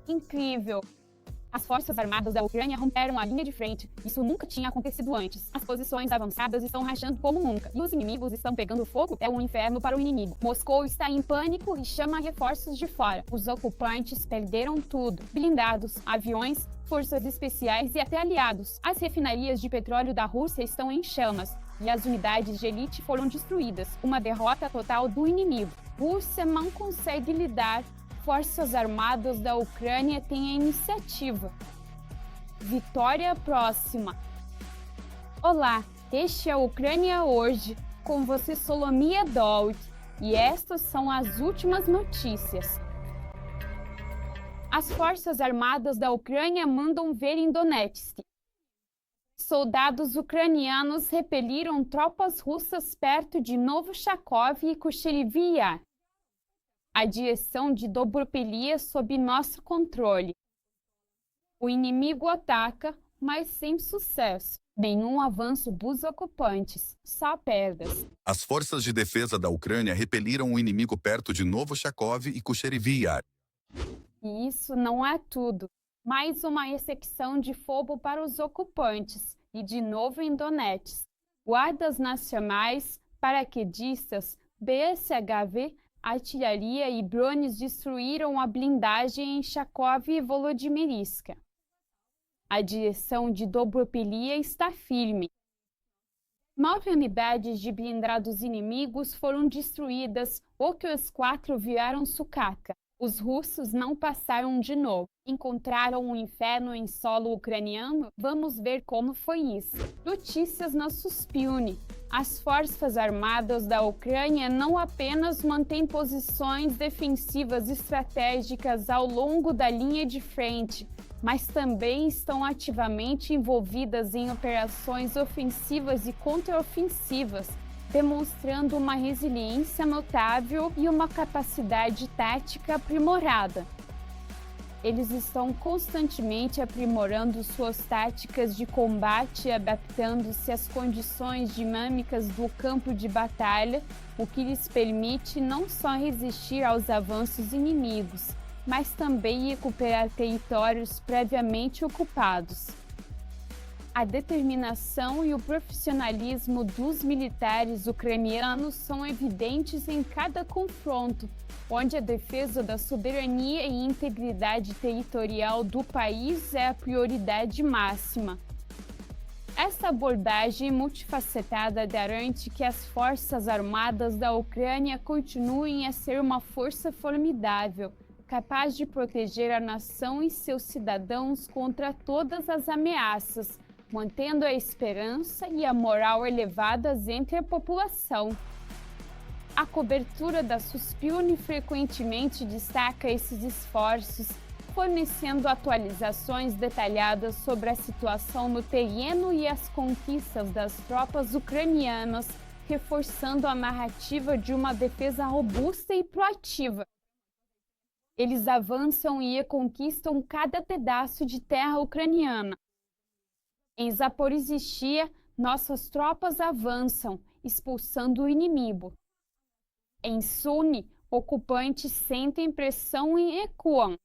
Incrível! As forças armadas da Ucrânia romperam a linha de frente. Isso nunca tinha acontecido antes. As posições avançadas estão rachando como nunca. E os inimigos estão pegando fogo. É um inferno para o inimigo. Moscou está em pânico e chama reforços de fora. Os ocupantes perderam tudo. Blindados, aviões, forças especiais e até aliados. As refinarias de petróleo da Rússia estão em chamas. E as unidades de elite foram destruídas. Uma derrota total do inimigo. Rússia não consegue lidar. Forças armadas da Ucrânia têm a iniciativa. Vitória próxima. Olá, este é a Ucrânia Hoje, com você Solomia Dolt, e estas são as últimas notícias. As Forças Armadas da Ucrânia mandam ver em Donetsk. Soldados ucranianos repeliram tropas russas perto de Novochakov e Kucherivia. A direção de Dobropelia sob nosso controle. O inimigo ataca, mas sem sucesso. Nenhum avanço dos ocupantes, só perdas. As forças de defesa da Ucrânia repeliram o inimigo perto de Novochakov e Kucherivia. E isso não é tudo. Mais uma execução de fogo para os ocupantes, e de novo em Donetsk. Guardas nacionais, paraquedistas, BSHV, artilharia e drones destruíram a blindagem em Charkov e Volodymyrisk. A direção de Dobropelia está firme. 9 unidades de blindados inimigos foram destruídas, outras 4 viraram sucata. Os russos não passaram de novo. Encontraram um inferno em solo ucraniano? Vamos ver como foi isso. Notícias na Suspiune. As Forças Armadas da Ucrânia não apenas mantêm posições defensivas estratégicas ao longo da linha de frente, mas também estão ativamente envolvidas em operações ofensivas e contraofensivas, demonstrando uma resiliência notável e uma capacidade tática aprimorada. Eles estão constantemente aprimorando suas táticas de combate e adaptando-se às condições dinâmicas do campo de batalha, o que lhes permite não só resistir aos avanços inimigos, mas também recuperar territórios previamente ocupados. A determinação e o profissionalismo dos militares ucranianos são evidentes em cada confronto, onde a defesa da soberania e integridade territorial do país é a prioridade máxima. Essa abordagem multifacetada garante que as Forças Armadas da Ucrânia continuem a ser uma força formidável, capaz de proteger a nação e seus cidadãos contra todas as ameaças, mantendo a esperança e a moral elevadas entre a população. A cobertura da Suspiune frequentemente destaca esses esforços, fornecendo atualizações detalhadas sobre a situação no terreno e as conquistas das tropas ucranianas, reforçando a narrativa de uma defesa robusta e proativa. Eles avançam e reconquistam cada pedaço de terra ucraniana. Em Zaporizhzhia, nossas tropas avançam, expulsando o inimigo. Em Sumy, ocupantes sentem pressão e recuam.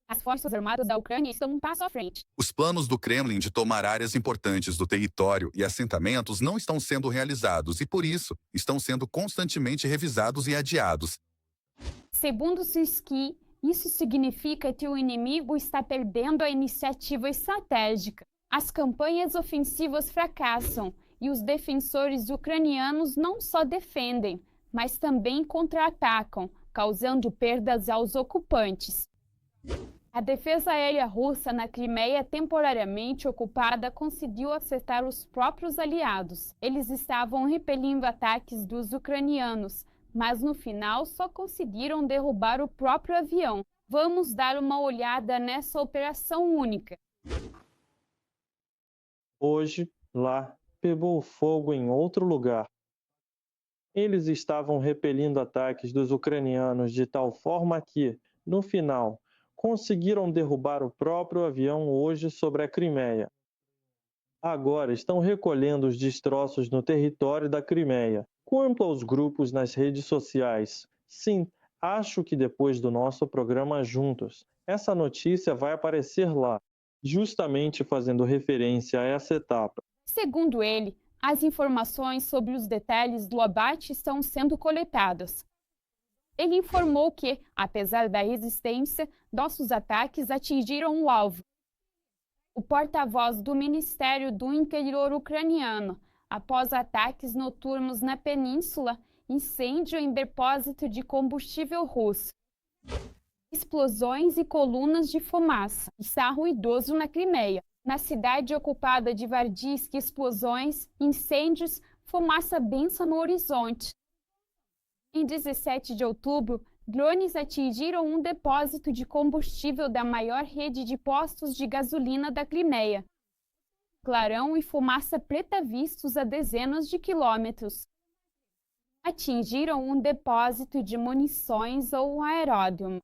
As Forças Armadas da Ucrânia estão um passo à frente. Os planos do Kremlin de tomar áreas importantes do território e assentamentos não estão sendo realizados e, por isso, estão sendo constantemente revisados e adiados. Segundo Sirski, isso significa que o inimigo está perdendo a iniciativa estratégica. As campanhas ofensivas fracassam e os defensores ucranianos não só defendem, mas também contra-atacam, causando perdas aos ocupantes. A defesa aérea russa na Crimeia temporariamente ocupada conseguiu acertar os próprios aliados. Eles estavam repelindo ataques dos ucranianos, mas no final só conseguiram derrubar o próprio avião. Vamos dar uma olhada nessa operação única. Hoje, lá, pegou fogo em outro lugar. Eles estavam repelindo ataques dos ucranianos de tal forma que, no final, conseguiram derrubar o próprio avião hoje sobre a Crimeia. Agora estão recolhendo os destroços no território da Crimeia. Quanto aos grupos nas redes sociais, sim, acho que depois do nosso programa juntos, Essa notícia vai aparecer lá, justamente fazendo referência a essa etapa. Segundo ele, as informações sobre os detalhes do abate estão sendo coletadas. Ele informou que, apesar da resistência, nossos ataques atingiram o alvo. O porta-voz do Ministério do Interior ucraniano, após ataques noturnos na península, incêndio em depósito de combustível russo, explosões e colunas de fumaça, está ruidoso na Crimeia. Na cidade ocupada de Vardisk, explosões, incêndios, fumaça densa no horizonte. Em 17 de outubro, drones atingiram um depósito de combustível da maior rede de postos de gasolina da Crimeia. Clarão e fumaça preta vistos a dezenas de quilômetros. Atingiram um depósito de munições ou um aeródromo.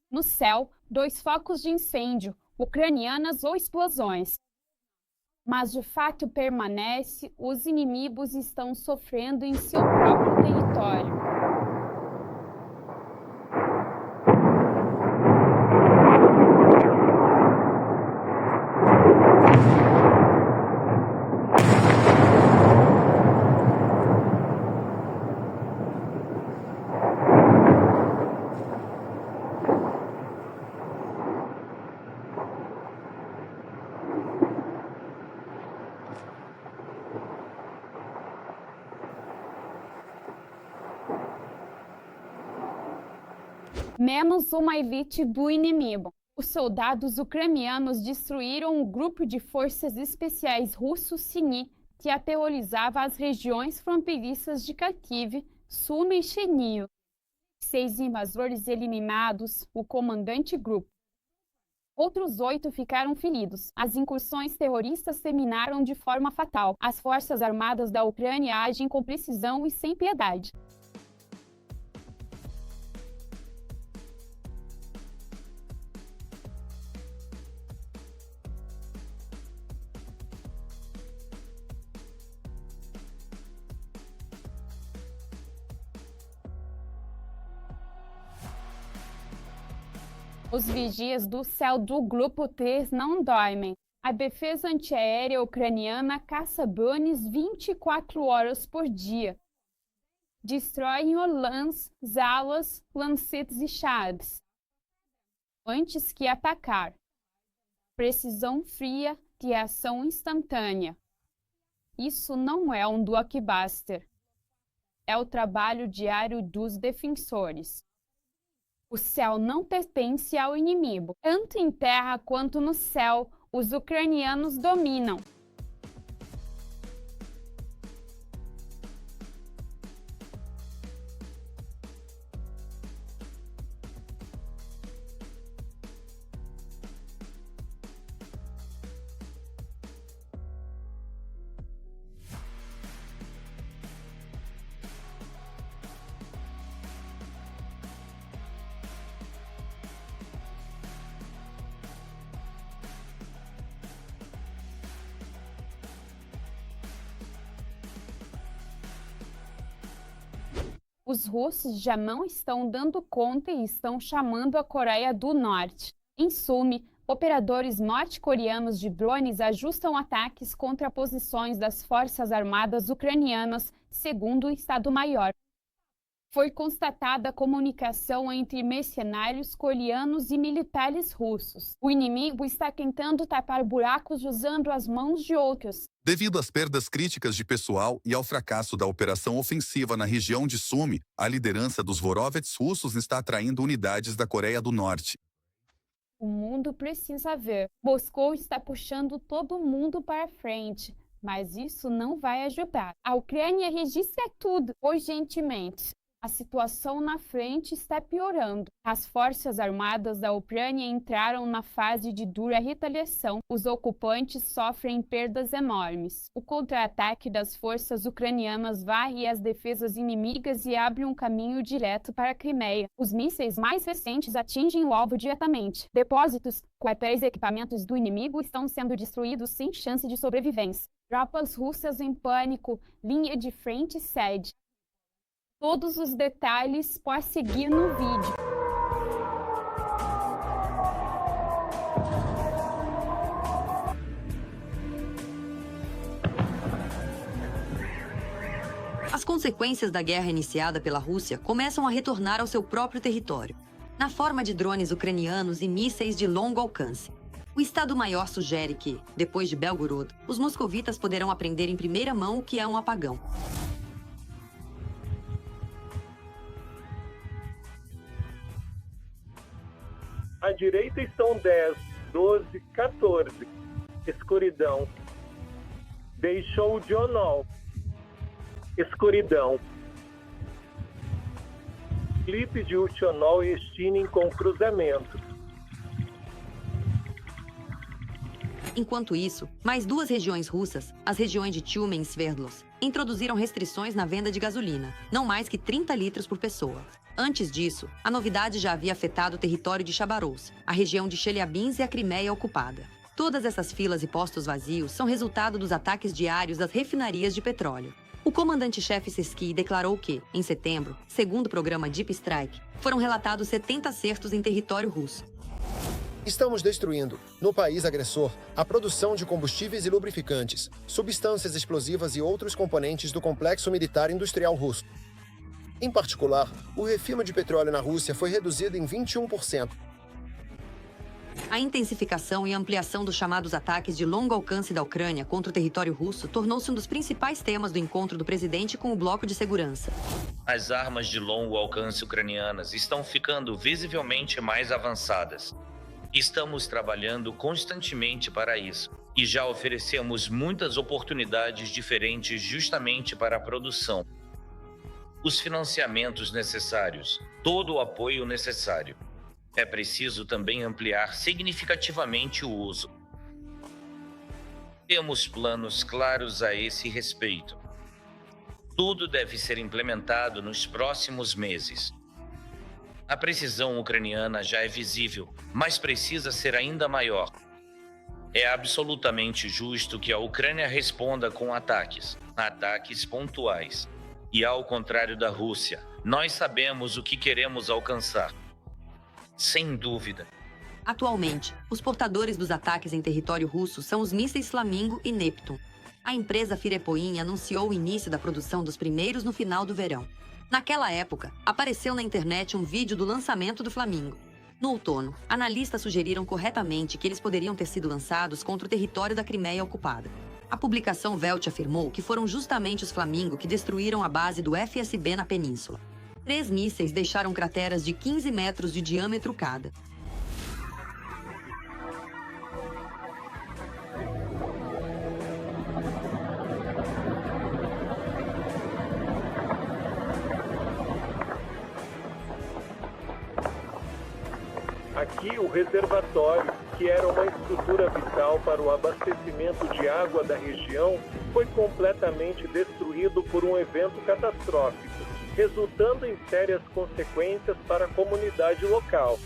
No céu, 2 focos de incêndio, ucranianas ou explosões. Mas o fato permanece, os inimigos estão sofrendo em seu próprio território. Menos uma elite do inimigo. Os soldados ucranianos destruíram um grupo de forças especiais russos Sini que aterrorizava as regiões fronteiriças de Kharkiv, Sumi e Chernihiv. 6 invasores eliminados, o comandante grupo. Outros 8 ficaram feridos. As incursões terroristas terminaram de forma fatal. As forças armadas da Ucrânia agem com precisão e sem piedade. Os vigias do céu do Grupo 3 não dormem. A defesa antiaérea ucraniana caça drones 24 horas por dia. Destroem Orlans, Zalas, Lancetes e Sharps. Antes que atacar. Precisão fria de ação instantânea. Isso não é um blockbuster. É o trabalho diário dos defensores. O céu não pertence ao inimigo. Tanto em terra quanto no céu, os ucranianos dominam. Os russos já não estão dando conta e estão chamando a Coreia do Norte. Em Sumi, operadores norte-coreanos de drones ajustam ataques contra posições das forças armadas ucranianas, segundo o Estado-Maior. Foi constatada comunicação entre mercenários coreanos e militares russos. O inimigo está tentando tapar buracos usando as mãos de outros. Devido às perdas críticas de pessoal e ao fracasso da operação ofensiva na região de Sumi, a liderança dos Vorovets russos está atraindo unidades da Coreia do Norte. O mundo precisa ver. Moscou está puxando todo mundo para frente, mas isso não vai ajudar. A Ucrânia registra tudo urgentemente. A situação na frente está piorando. As forças armadas da Ucrânia entraram na fase de dura retaliação. Os ocupantes sofrem perdas enormes. O contra-ataque das forças ucranianas varre as defesas inimigas e abre um caminho direto para a Crimeia. Os mísseis mais recentes atingem o alvo diretamente. Depósitos, quartéis e equipamentos do inimigo estão sendo destruídos sem chance de sobrevivência. Tropas russas em pânico, linha de frente cede. Todos os detalhes pode seguir no vídeo. consequências da guerra iniciada pela Rússia começam a retornar ao seu próprio território, na forma de drones ucranianos e mísseis de longo alcance. O Estado-Maior sugere que, depois de Belgorod, os moscovitas poderão aprender em primeira mão o que é um apagão. À direita estão 10, 12, 14. Escuridão. Deixou de Onol. Escuridão. Clipe de Uchonol e Stinin com cruzamento. Enquanto isso, mais duas regiões russas, as regiões de Tyumen e Sverdlovsk, introduziram restrições na venda de gasolina, não mais que 30 litros por pessoa. Antes disso, a novidade já havia afetado o território de Chabarovsk, a região de Chelyabinsk e a Crimeia ocupada. Todas essas filas e postos vazios são resultado dos ataques diários das refinarias de petróleo. O comandante-chefe Sesky declarou que, em setembro, segundo o programa Deep Strike, foram relatados 70 acertos em território russo. Estamos destruindo, no país agressor, a produção de combustíveis e lubrificantes, substâncias explosivas e outros componentes do complexo militar industrial russo. Em particular, o refino de petróleo na Rússia foi reduzido em 21%. A intensificação e ampliação dos chamados ataques de longo alcance da Ucrânia contra o território russo tornou-se um dos principais temas do encontro do presidente com o bloco de segurança. As armas de longo alcance ucranianas estão ficando visivelmente mais avançadas. Estamos trabalhando constantemente para isso e já oferecemos muitas oportunidades diferentes justamente para a produção. Os financiamentos necessários, todo o apoio necessário. É preciso também ampliar significativamente o uso. Temos planos claros a esse respeito. Tudo deve ser implementado nos próximos meses. A precisão ucraniana já é visível, mas precisa ser ainda maior. É absolutamente justo que a Ucrânia responda com ataques pontuais. E ao contrário da Rússia, nós sabemos o que queremos alcançar. Sem dúvida. Atualmente, os portadores dos ataques em território russo são os mísseis Flamingo e Neptune. A empresa Firepoin anunciou o início da produção dos primeiros no final do verão. Naquela época, apareceu na internet um vídeo do lançamento do Flamingo. No outono, analistas sugeriram corretamente que eles poderiam ter sido lançados contra o território da Crimeia ocupada. A publicação Velt afirmou que foram justamente os Flamingo que destruíram a base do FSB na península. 3 mísseis deixaram crateras de 15 metros de diâmetro cada. Aqui, o reservatório, que era uma estrutura vital para o abastecimento de água da região, foi completamente destruído por um evento catastrófico, resultando em sérias consequências para a comunidade local.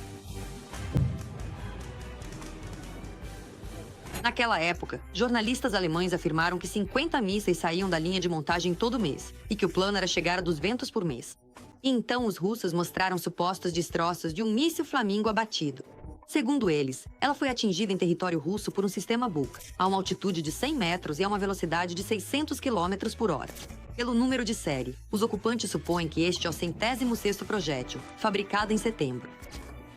Naquela época, jornalistas alemães afirmaram que 50 mísseis saíam da linha de montagem todo mês e que o plano era chegar a 200 por mês. E então os russos mostraram supostos destroços de um míssil Flamingo abatido. Segundo eles, ela foi atingida em território russo por um sistema Buk, a uma altitude de 100 metros e a uma velocidade de 600 km por hora. Pelo número de série, os ocupantes supõem que este é o 106º projétil, fabricado em setembro.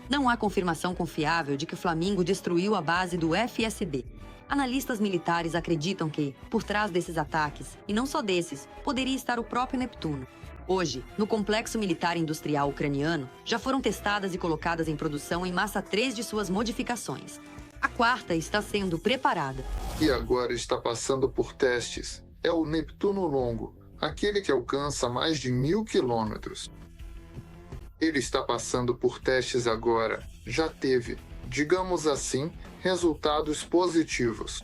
Não há confirmação confiável de que o Flamingo destruiu a base do FSB. Analistas militares acreditam que, por trás desses ataques, e não só desses, poderia estar o próprio Neptuno. Hoje, no complexo militar industrial ucraniano, já foram testadas e colocadas em produção em massa 3 de suas modificações. A 4ª está sendo preparada. E agora está passando por testes. É o Neptuno Longo, aquele que alcança mais de 1000 quilômetros. Ele está passando por testes agora. Já teve, digamos assim, resultados positivos.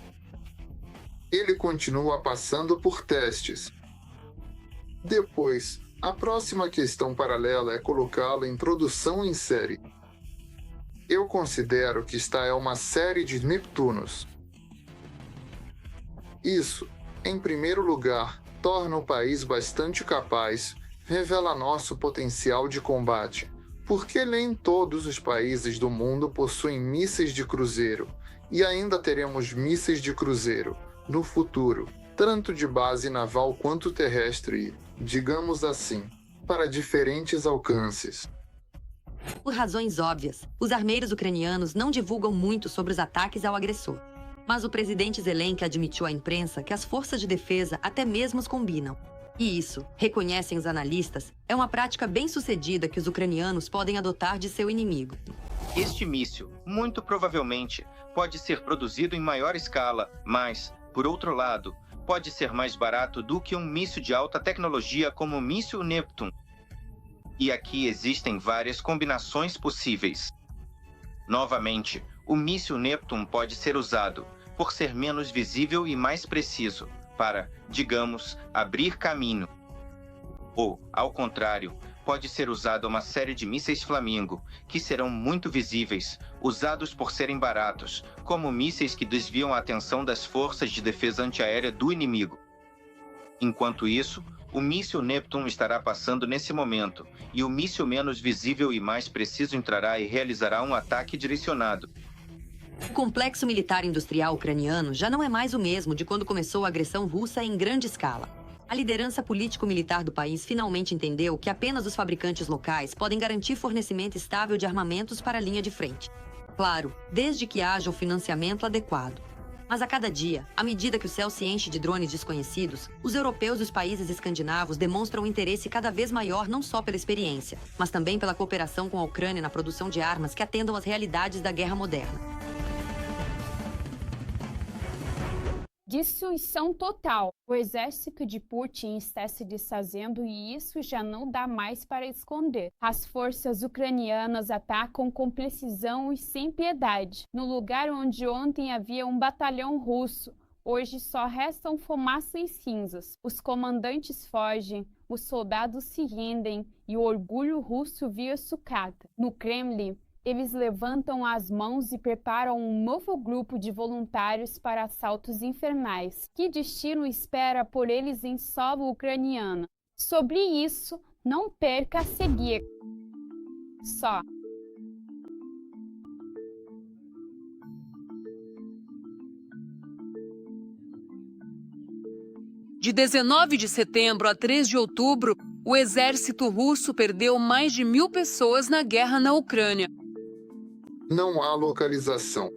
Ele continua passando por testes. Depois, a próxima questão paralela é colocá-lo em produção em série. Eu considero que esta é uma série de Neptunos. Isso, em primeiro lugar, torna o país bastante capaz, revela nosso potencial de combate, porque nem todos os países do mundo possuem mísseis de cruzeiro, e ainda teremos mísseis de cruzeiro, no futuro, tanto de base naval quanto terrestre. digamos assim, para diferentes alcances. Por razões óbvias, os armeiros ucranianos não divulgam muito sobre os ataques ao agressor. Mas o presidente Zelensky admitiu à imprensa que as forças de defesa até mesmo os combinam. E isso, reconhecem os analistas, é uma prática bem-sucedida que os ucranianos podem adotar de seu inimigo. Este míssil, muito provavelmente, pode ser produzido em maior escala, mas, por outro lado, pode ser mais barato do que um míssil de alta tecnologia como o míssil Neptune. E aqui existem várias combinações possíveis. Novamente, o míssil Neptune pode ser usado, por ser menos visível e mais preciso, para, digamos, abrir caminho. Ou, ao contrário, pode ser usado uma série de mísseis Flamingo, que serão muito visíveis, usados por serem baratos, como mísseis que desviam a atenção das forças de defesa antiaérea do inimigo. Enquanto isso, o míssil Neptune estará passando nesse momento, e o míssil menos visível e mais preciso entrará e realizará um ataque direcionado. O complexo militar industrial ucraniano já não é mais o mesmo de quando começou a agressão russa em grande escala. A liderança político-militar do país finalmente entendeu que apenas os fabricantes locais podem garantir fornecimento estável de armamentos para a linha de frente. Claro, desde que haja um financiamento adequado. Mas a cada dia, à medida que o céu se enche de drones desconhecidos, os europeus e os países escandinavos demonstram um interesse cada vez maior não só pela experiência, mas também pela cooperação com a Ucrânia na produção de armas que atendam às realidades da guerra moderna. Destruição total. O exército de Putin está se desfazendo e isso já não dá mais para esconder. As forças ucranianas atacam com precisão e sem piedade. No lugar onde ontem havia um batalhão russo, hoje só restam fumaça e cinzas. Os comandantes fogem, os soldados se rendem e o orgulho russo vira sucata. No Kremlin, eles levantam as mãos e preparam um novo grupo de voluntários para assaltos infernais. Que destino espera por eles em solo ucraniano? Sobre isso, não perca a seguir. Só. De 19 de setembro a 3 de outubro, o exército russo perdeu mais de 1.000 pessoas na guerra na Ucrânia. Não há localização.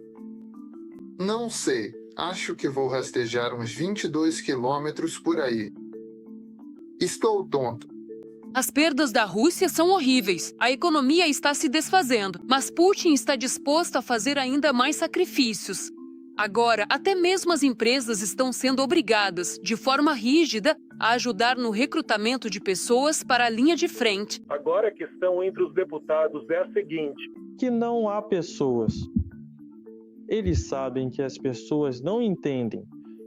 Não sei, acho que vou rastejar uns 22 quilômetros por aí. Estou tonto. As perdas da Rússia são horríveis. A economia está se desfazendo, mas Putin está disposto a fazer ainda mais sacrifícios. Agora, até mesmo as empresas estão sendo obrigadas, de forma rígida, a ajudar no recrutamento de pessoas para a linha de frente. Agora a questão entre os deputados é a seguinte: que não há pessoas. Eles sabem que as pessoas não entendem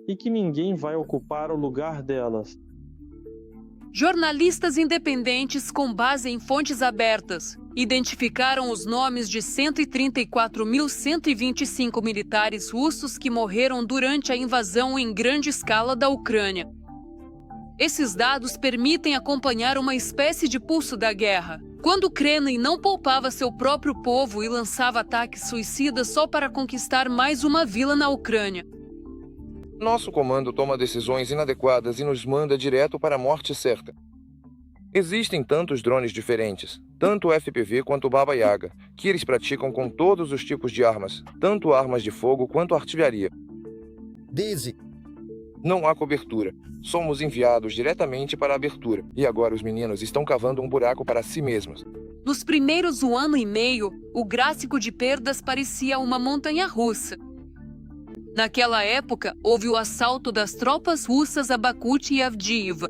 e que ninguém vai ocupar o lugar delas. Jornalistas independentes com base em fontes abertas identificaram os nomes de 134.125 militares russos que morreram durante a invasão em grande escala da Ucrânia. Esses dados permitem acompanhar uma espécie de pulso da guerra. Quando o Kremlin não poupava seu próprio povo e lançava ataques suicidas só para conquistar mais uma vila na Ucrânia. Nosso comando toma decisões inadequadas e nos manda direto para a morte certa. Existem tantos drones diferentes, tanto o FPV quanto o Baba Yaga, que eles praticam com todos os tipos de armas, tanto armas de fogo quanto artilharia. Dizzy. Não há cobertura. Somos enviados diretamente para a abertura. E agora os meninos estão cavando um buraco para si mesmos. Nos primeiros 1 ano e meio, o gráfico de perdas parecia uma montanha-russa. Naquela época, houve o assalto das tropas russas a Bakhmut e Avdiivka.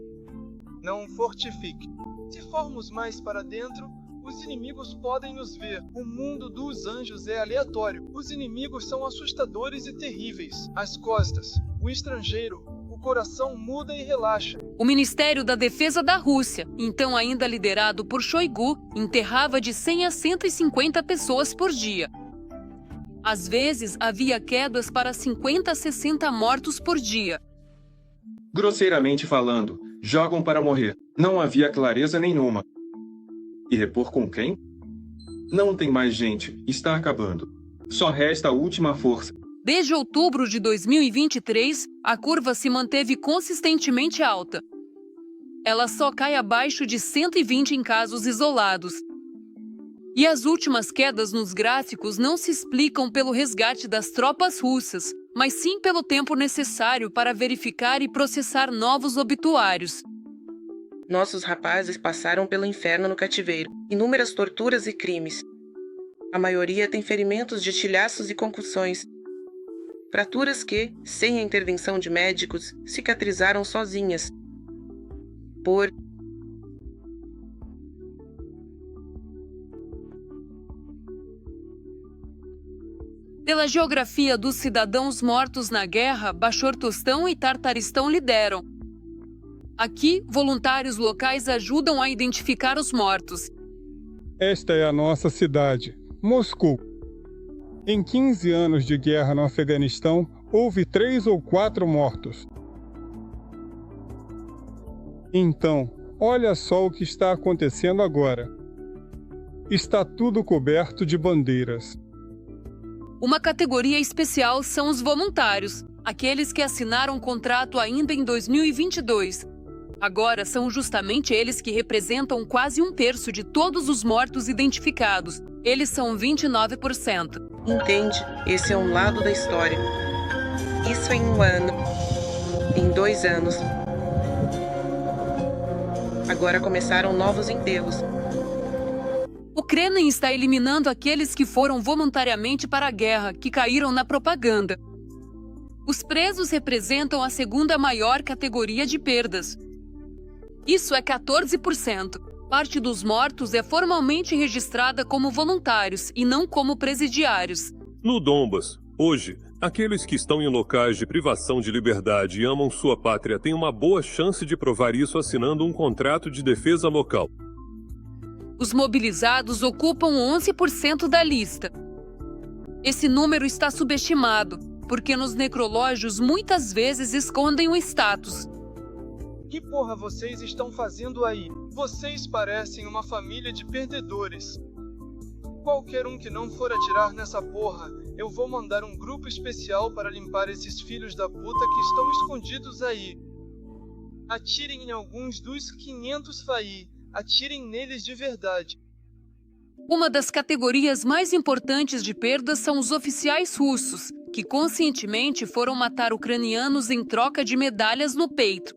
Não fortifique. Se formos mais para dentro, os inimigos podem nos ver. O mundo dos anjos é aleatório. Os inimigos são assustadores e terríveis. As costas, o estrangeiro, o coração muda e relaxa. O Ministério da Defesa da Rússia, então ainda liderado por Shoigu, enterrava de 100 a 150 pessoas por dia. Às vezes, havia quedas para 50 a 60 mortos por dia. Grosseiramente falando, jogam para morrer. Não havia clareza nenhuma. E repor com quem? Não tem mais gente, está acabando. Só resta a última força. Desde outubro de 2023, a curva se manteve consistentemente alta. ela só cai abaixo de 120 em casos isolados. E as últimas quedas nos gráficos não se explicam pelo resgate das tropas russas, mas sim pelo tempo necessário para verificar e processar novos obituários. Nossos rapazes passaram pelo inferno no cativeiro, inúmeras torturas e crimes. A maioria tem ferimentos de estilhaços e concussões. Fraturas que, sem a intervenção de médicos, cicatrizaram sozinhas. Pela geografia dos cidadãos mortos na guerra, Bashortostão e Tartaristão lideram. Aqui, voluntários locais ajudam a identificar os mortos. Esta é a nossa cidade, Moscou. Em 15 anos de guerra no Afeganistão, houve 3 ou 4 mortos. Então, olha só o que está acontecendo agora. Está tudo coberto de bandeiras. Uma categoria especial são os voluntários, aqueles que assinaram um contrato ainda em 2022. Agora são justamente eles que representam quase 1/3 de todos os mortos identificados. Eles são 29%. Entende? Esse é um lado da história. Isso em 1 ano. Em 2 anos. Agora começaram novos enterros. O Kremlin está eliminando aqueles que foram voluntariamente para a guerra, que caíram na propaganda. Os presos representam a segunda maior categoria de perdas. Isso é 14%. Parte dos mortos é formalmente registrada como voluntários e não como presidiários. No Donbas, hoje, aqueles que estão em locais de privação de liberdade e amam sua pátria têm uma boa chance de provar isso assinando um contrato de defesa local. Os mobilizados ocupam 11% da lista. Esse número está subestimado, porque nos necrológios muitas vezes escondem o status. Que porra vocês estão fazendo aí? Vocês parecem uma família de perdedores. Qualquer um que não for atirar nessa porra, eu vou mandar um grupo especial para limpar esses filhos da puta que estão escondidos aí. Atirem em alguns dos 500 FAI. Atirem neles de verdade. Uma das categorias mais importantes de perdas são os oficiais russos, que conscientemente foram matar ucranianos em troca de medalhas no peito.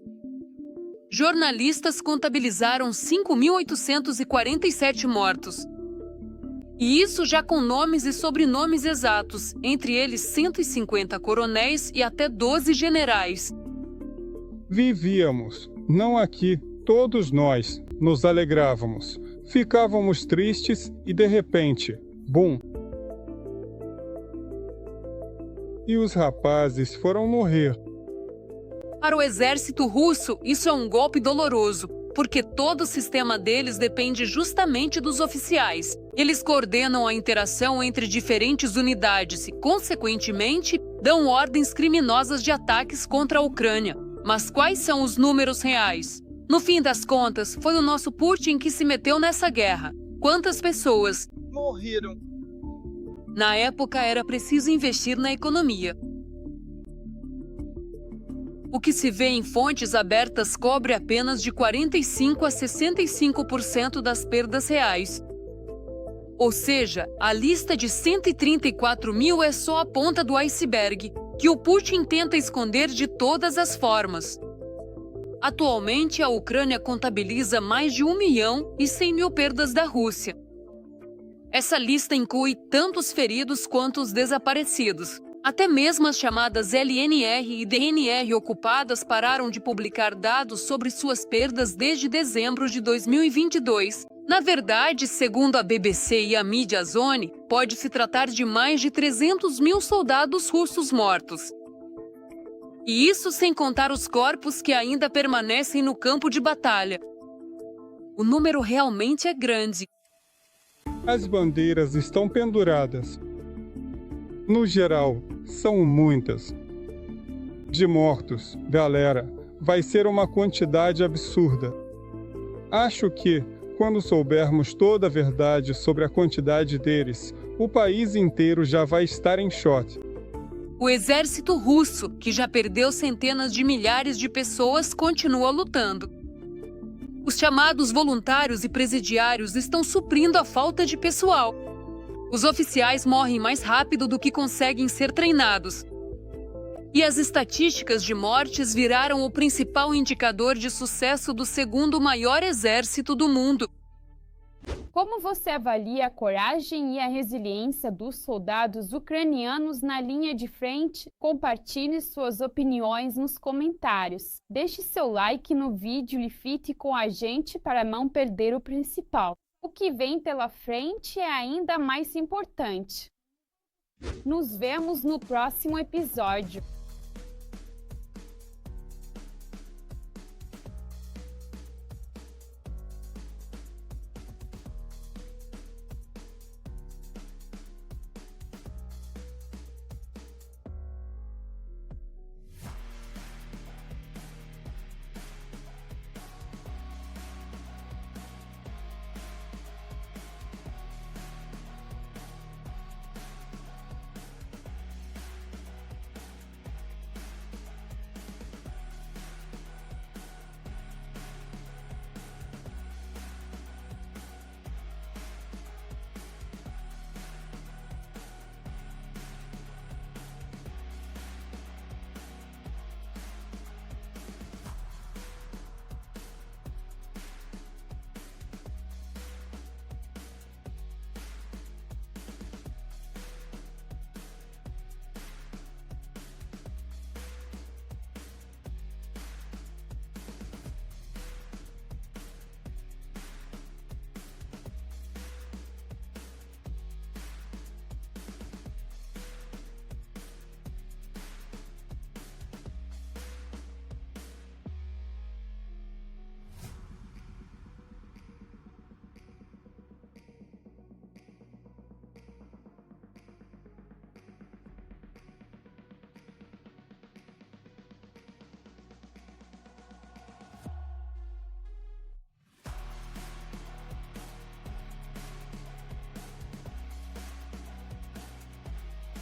Jornalistas contabilizaram 5.847 mortos. E isso já com nomes e sobrenomes exatos, entre eles 150 coronéis e até 12 generais. Vivíamos, não aqui, todos nós, nos alegrávamos, ficávamos tristes e de repente, bum! E os rapazes foram morrer. Para o exército russo, isso é um golpe doloroso, porque todo o sistema deles depende justamente dos oficiais. Eles coordenam a interação entre diferentes unidades e, consequentemente, dão ordens criminosas de ataques contra a Ucrânia. Mas quais são os números reais? No fim das contas, foi o nosso Putin que se meteu nessa guerra. Quantas pessoas morreram? Na época, era preciso investir na economia. O que se vê em fontes abertas cobre apenas de 45% a 65% das perdas reais. Ou seja, a lista de 134 mil é só a ponta do iceberg, que o Putin tenta esconder de todas as formas. Atualmente, a Ucrânia contabiliza mais de 1.100.000 perdas da Rússia. Essa lista inclui tanto os feridos quanto os desaparecidos. Até mesmo as chamadas LNR e DNR ocupadas pararam de publicar dados sobre suas perdas desde dezembro de 2022. Na verdade, segundo a BBC e a Media Zone, pode se tratar de mais de 300 mil soldados russos mortos. E isso sem contar os corpos que ainda permanecem no campo de batalha. O número realmente é grande. As bandeiras estão penduradas. No geral, são muitas. De mortos, galera, vai ser uma quantidade absurda. Acho que, quando soubermos toda a verdade sobre a quantidade deles, o país inteiro já vai estar em choque. O exército russo, que já perdeu centenas de milhares de pessoas, continua lutando. Os chamados voluntários e presidiários estão suprindo a falta de pessoal. Os oficiais morrem mais rápido do que conseguem ser treinados. E as estatísticas de mortes viraram o principal indicador de sucesso do segundo maior exército do mundo. Como você avalia a coragem e a resiliência dos soldados ucranianos na linha de frente? Compartilhe suas opiniões nos comentários. Deixe seu like no vídeo e fique com a gente para não perder o principal. O que vem pela frente é ainda mais importante. Nos vemos no próximo episódio.